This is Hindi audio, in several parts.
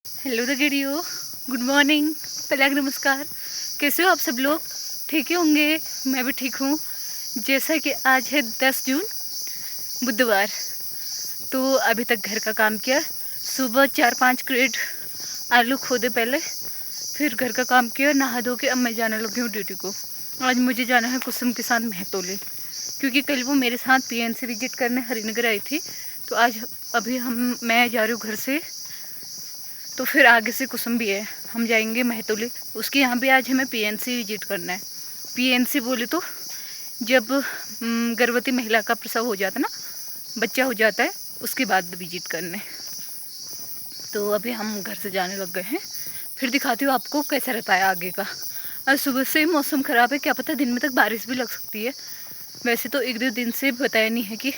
हेलो द गिडियो, गुड मॉर्निंग, पहला नमस्कार। कैसे हो आप सब लोग? ठीक ही होंगे, मैं भी ठीक हूँ। जैसा कि आज है 10 जून बुधवार, तो अभी तक घर का काम किया। सुबह 4-5 क्रेट आलू खोदे पहले, फिर घर का काम किया, नहा धो के अब मैं जाने लगी हूँ ड्यूटी को। आज मुझे जाना है कुसुम के साथ महतोली, क्योंकि कल वो मेरे साथ पीएनसी विजिट करने हरिनगर आई थी। तो आज अभी मैं जा रही हूँ घर से, तो फिर आगे से कुसुम भी है, हम जाएंगे महतोली। उसके यहाँ भी आज हमें पीएनसी विजिट करना है। पीएनसी बोले तो जब गर्भवती महिला का प्रसव हो जाता है ना, बच्चा हो जाता है, उसके बाद विजिट करने। तो अभी हम घर से जाने लग गए हैं, फिर दिखाती हूँ आपको कैसा रहता है आगे का। आज सुबह से मौसम ख़राब है, क्या पता दिन में तक बारिश भी लग सकती है। वैसे तो 1-2 दिन से बताया नहीं है कि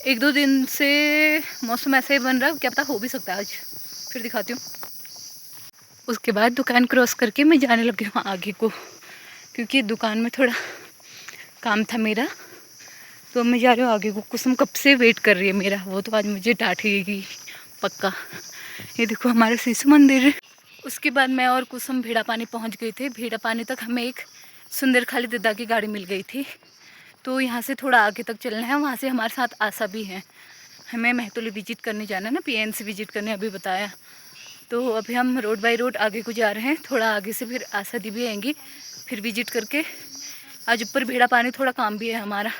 1-2 दिन से मौसम ऐसा ही बन रहा है, क्या पता हो भी सकता है आज। फिर दिखाती हूँ। उसके बाद दुकान क्रॉस करके मैं जाने लगी हूँ आगे को, क्योंकि दुकान में थोड़ा काम था मेरा। तो मैं जा रही हूँ आगे को। कुसुम कब से वेट कर रही है मेरा, वो तो आज मुझे डांटेगी पक्का। ये देखो हमारे शिशु मंदिर। उसके बाद मैं और कुसुम भेड़ा पानी पहुँच गए थे। भेड़ा पानी तक हमें एक सुंदर खाली दद्दा की गाड़ी मिल गई थी। तो यहाँ से थोड़ा आगे तक चलना है, वहाँ से हमारे साथ आशा भी है। हमें महतोली विजिट करने जाना है ना, पीएनसी विजिट करने अभी बताया। तो अभी हम रोड बाय रोड आगे को जा रहे हैं। थोड़ा आगे से फिर आशा दी भी आएंगी, फिर विजिट करके। आज ऊपर भेड़ा पानी थोड़ा काम भी है हमारा,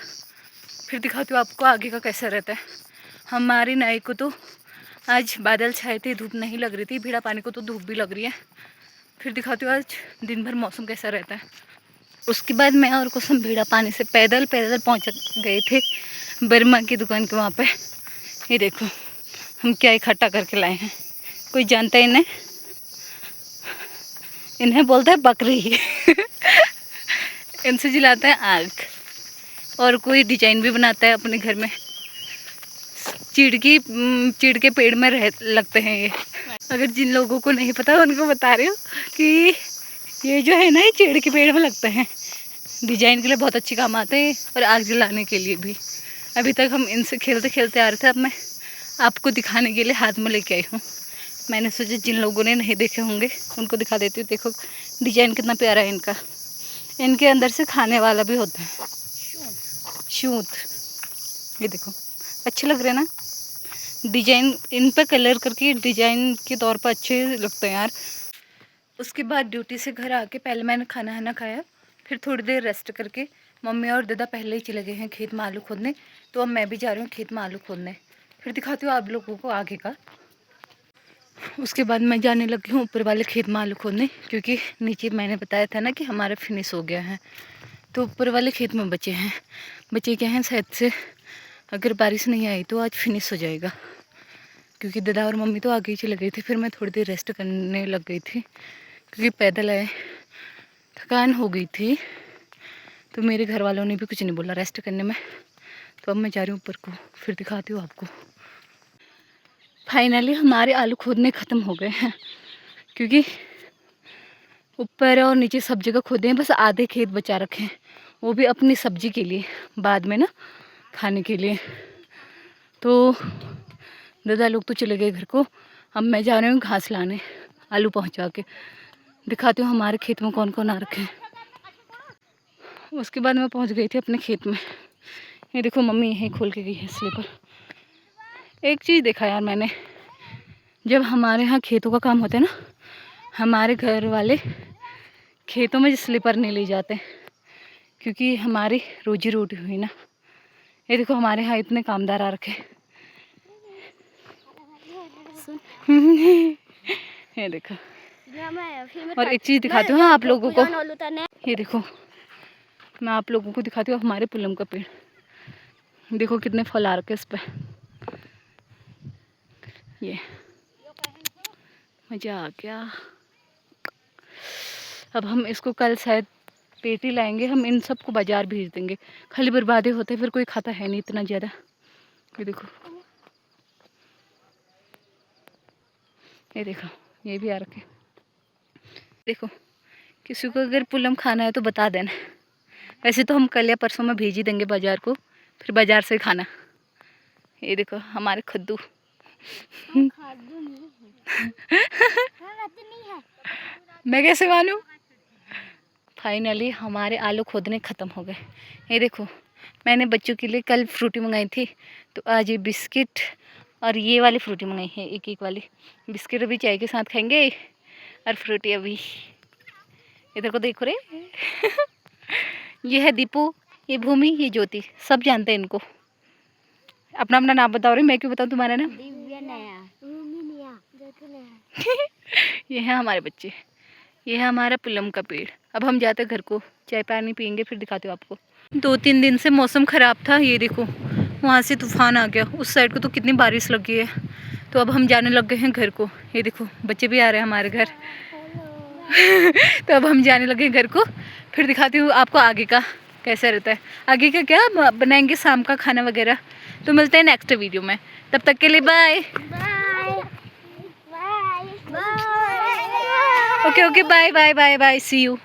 फिर दिखाती हूँ आपको आगे का कैसा रहता है। हमारी नाई को तो आज बादल छाए थे, धूप नहीं लग रही थी। भेड़ा पानी को तो धूप भी लग रही है। फिर दिखाती हूँ आज दिन भर मौसम कैसा रहता है। उसके बाद मैं और कुसुम भेड़ा पानी से पैदल पहुँच गए थे बर्मा की दुकान के वहाँ पे। ये देखो हम क्या इकट्ठा करके लाए हैं, कोई जानता ही नहीं। इन्हें बोलते हैं बकरी इनसे जलाते हैं आग, और कोई डिजाइन भी बनाता है अपने घर में। चीड़ के पेड़ में लगते हैं ये। अगर जिन लोगों को नहीं पता उनको बता रही हूँ कि ये जो है ना, ये चीड़ के पेड़ में लगते हैं। डिजाइन के लिए बहुत अच्छे काम आते हैं, और आग जलाने के लिए भी। अभी तक हम इनसे खेलते खेलते आ रहे थे, अब मैं आपको दिखाने के लिए हाथ में लेके आई हूँ। मैंने सोचा जिन लोगों ने नहीं देखे होंगे उनको दिखा देती हूँ। देखो डिजाइन कितना प्यारा है इनका। इनके अंदर से खाने वाला भी होता है, शूट। ये देखो अच्छे लग रहे हैं ना, डिजाइन इन पर कलर करके डिजाइन के तौर पर अच्छे लगते हैं यार। उसके बाद ड्यूटी से घर आके पहले मैंने खाना खाया, फिर थोड़ी देर रेस्ट करके मम्मी और दादा पहले ही चले गए हैं खेत में आलू खोदने। तो अब मैं भी जा रही हूँ खेत में आलू खोदने। फिर दिखाती हूँ आप लोगों को आगे का। उसके बाद मैं जाने लगी हूँ ऊपर वाले खेत में आलू खोदने, क्योंकि नीचे मैंने बताया था ना कि हमारा फिनिश हो गया है। तो ऊपर वाले खेत में बचे क्या हैं, शायद से अगर बारिश नहीं आई तो आज फिनिश हो जाएगा। क्योंकि दादा और मम्मी तो आगे ही चले गए थे, फिर मैं थोड़ी देर रेस्ट करने लग गई थी, क्योंकि पैदल आए, थकान हो गई थी। तो मेरे घर वालों ने भी कुछ नहीं बोला रेस्ट करने में। तो अब मैं जा रही हूँ ऊपर को, फिर दिखाती हूँ आपको। फाइनली हमारे आलू खोदने ख़त्म हो गए हैं, क्योंकि ऊपर और नीचे सब जगह खोदे हैं, बस आधे खेत बचा रखे हैं, वो भी अपनी सब्जी के लिए, बाद में ना खाने के लिए। तो दादा लोग तो चले गए घर को, अब मैं जा रही हूँ घास लाने, आलू पहुँचा के। दिखाती हूँ हमारे खेत में कौन कौन आ रखे हैं। उसके बाद मैं पहुँच गई थी अपने खेत में। ये देखो मम्मी यहीं खोल के गई है स्लीपर। एक चीज़ देखा यार मैंने, जब हमारे यहाँ खेतों का काम होता है ना, हमारे घर वाले खेतों में स्लीपर नहीं ले जाते, क्योंकि हमारी रोजी रोटी हुई ना। ये देखो हमारे यहाँ इतने कामदार आ रखे ये देखो। और एक चीज़ दिखाती हूँ आप लोगों को, ये देखो मैं आप लोगों को दिखाती हूँ हमारे पुलम का पेड़। देखो कितने फल आ रखे इस पे, ये मज़ा आ गया। अब हम इसको कल शायद पेटी लाएंगे, हम इन सबको बाज़ार भेज देंगे। खाली बर्बादे होते, फिर कोई खाता है नहीं इतना ज़्यादा। ये देखो, ये देखो ये भी आ रखे। देखो किसी को अगर पुलम खाना है तो बता देना। वैसे तो हम कल या परसों में भेज ही देंगे बाज़ार को, फिर बाज़ार से खाना। ये देखो हमारे खद्दू मैं कैसे मानूं? फाइनली हमारे आलू खोदने ख़त्म हो गए। ये देखो, मैंने बच्चों के लिए कल फ्रूटी मंगाई थी, तो आज ये बिस्किट और ये वाली फ्रूटी मंगाई है, एक एक वाली। बिस्किट अभी चाय के साथ खाएंगे और फ्रूटी अभी। इधर को देखो रे। ये है दीपू, ये भूमि, ये ज्योति, सब जानते हैं इनको। अपना अपना नाम बताओ रे, मैं क्यों बताऊँ तुम्हारा नाम? ये है हमारे बच्चे, ये है हमारा पुलम का पेड़। अब हम जाते हैं घर को, चाय पानी पियेंगे, फिर दिखाते हो आपको। 2-3 दिन से मौसम ख़राब था। ये देखो, वहाँ से तूफान आ गया, उस साइड को तो कितनी बारिश लगी है। तो अब हम जाने लग गए हैं घर को। ये देखो, बच्चे भी आ रहे हैं हमारे घर। तो अब हम जाने लगे हैं घर को, फिर दिखाती हूँ आपको आगे का कैसा रहता है। आगे का क्या बनाएंगे, शाम का खाना वगैरह। तो मिलते हैं नेक्स्ट वीडियो में, तब तक के लिए bye. Okay bye bye bye bye, see you.